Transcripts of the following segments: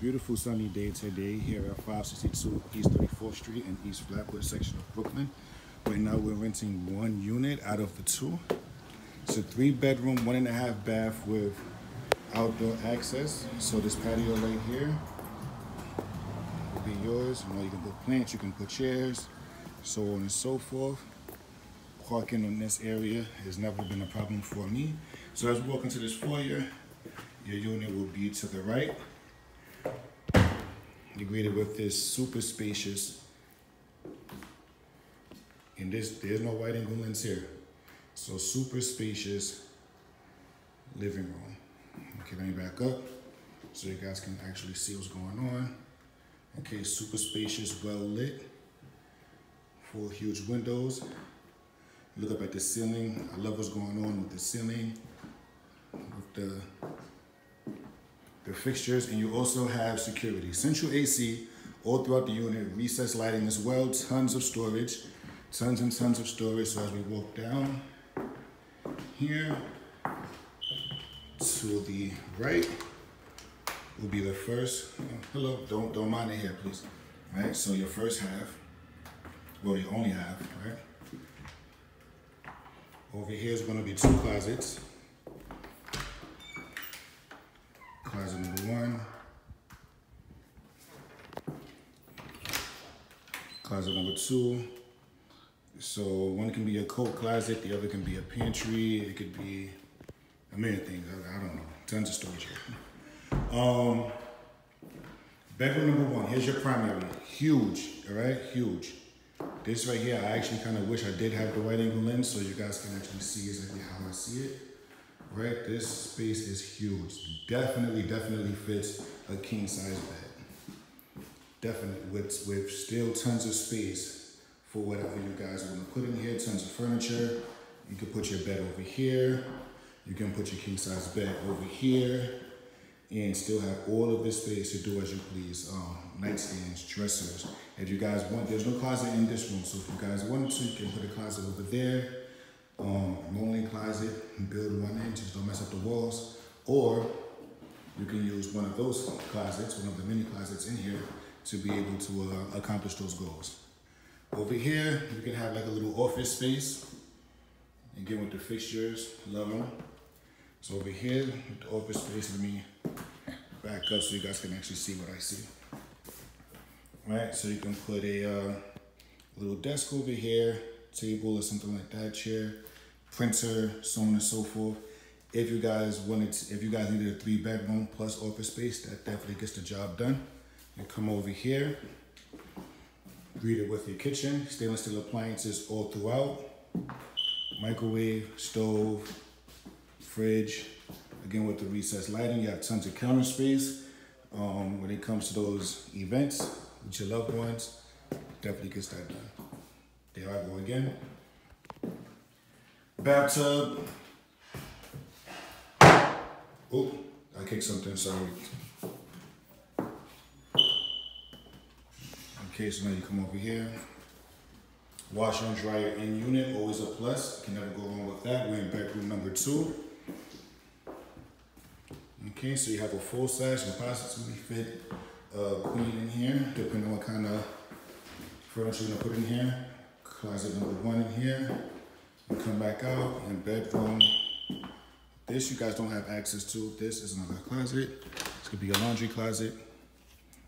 Beautiful sunny day today here at 562 East 34th Street in East Flatbush section of Brooklyn. Right now we're renting one unit out of the two. It's a 3-bedroom, 1.5 bath with outdoor access. So this patio right here will be yours. You know, you can put plants, you can put chairs, so on and so forth. Parking in this area has never been a problem for me. So as we walk into this foyer, your unit will be to the right. You're greeted with this super spacious, and there's no white angle lens here. So super spacious living room. Okay, let me back up so you guys can actually see what's going on. Okay, super spacious, well lit, 4 huge windows. Look up at the ceiling. I love what's going on with the ceiling, with the fixtures, and you also have security. Central AC all throughout the unit, recessed lighting as well, tons of storage, tons and tons of storage. So as we walk down here to the right will be the first, hello, don't mind it here, please. All right, so your first half, well, you only have, right? Over here is gonna be 2 closets. Closet number 1. Closet number 2. So one can be a coat closet, the other can be a pantry, it could be a million things, I don't know, tons of storage here. Bedroom number 1, here's your primary, huge, all right, huge. This right here, I actually kind of wish I did have the wide angle lens so you guys can actually see exactly how I see it. Right, this space is huge. Definitely fits a king size bed. Definitely, with still tons of space for whatever you guys want to put in here. Tons of furniture. You can put your bed over here. You can put your king size bed over here, and still have all of this space to do as you please. Nightstands, dressers. If you guys want, there's no closet in this room, so if you guys wanted to, you can put a closet over there. Rolling closet, build one in, just don't mess up the walls. Or you can use one of those closets, one of the mini closets in here to be able to accomplish those goals. Over here, you can have like a little office space. Again, with the fixtures, love them. So over here, with the office space, let me back up so you guys can actually see what I see. All right, so you can put a little desk over here, table or something like that, chair, printer, so on and so forth. If you guys needed a 3-bedroom plus office space, that definitely gets the job done. You come over here, greeted with your kitchen, stainless steel appliances all throughout, microwave, stove, fridge. Again, with the recessed lighting, you have tons of counter space. When it comes to those events with your loved ones, definitely gets that done. There I go again. Bathtub. Oh, I kicked something, sorry. Okay, so now you come over here. Washer and dryer in unit, always a plus. Can never go wrong with that. We're in bedroom number 2. Okay, so you have a full size. You can possibly fit a queen in here, depending on what kind of furniture you're gonna put in here. Closet number 1 in here. You come back out in bedroom. This you guys don't have access to. This is another closet. This could be a laundry closet.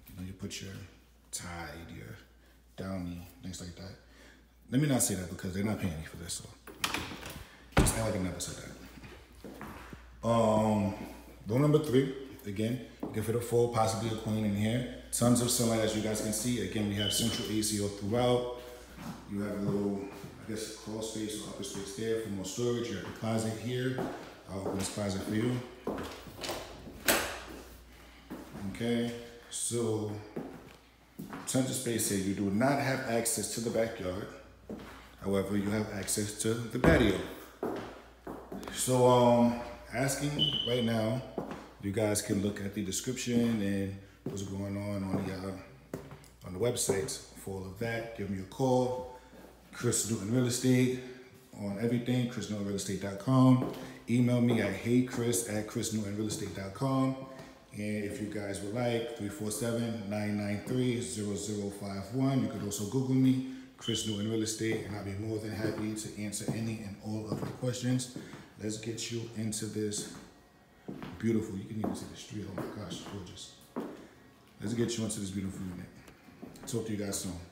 You know, you put your Tide, your Downy, things like that. Let me not say that because they're not paying me for this, so just act like I never said that. Room number 3, again, you can fit a full, possibly a queen in here. Tons of sunlight, as you guys can see. Again, we have central AC all throughout. You have a little, I guess, crawl space or upper space there for more storage. You have the closet here. I'll open this closet for you. Okay, so tons of space here. You do not have access to the backyard. However, you have access to the patio. So, asking right now, you guys can look at the description and what's going on the websites for all of that. Give me a call. Chris Newton Real Estate on everything, chrisnewtonrealestate.com. Email me at heychris@chrisnewtonrealestate.com. And if you guys would like, 347-993-0051. You could also Google me, Chris Newton Real Estate, and I'll be more than happy to answer any and all of your questions. Let's get you into this beautiful, you can even see the street, oh my gosh, gorgeous. Let's get you into this beautiful unit. Talk to you guys soon.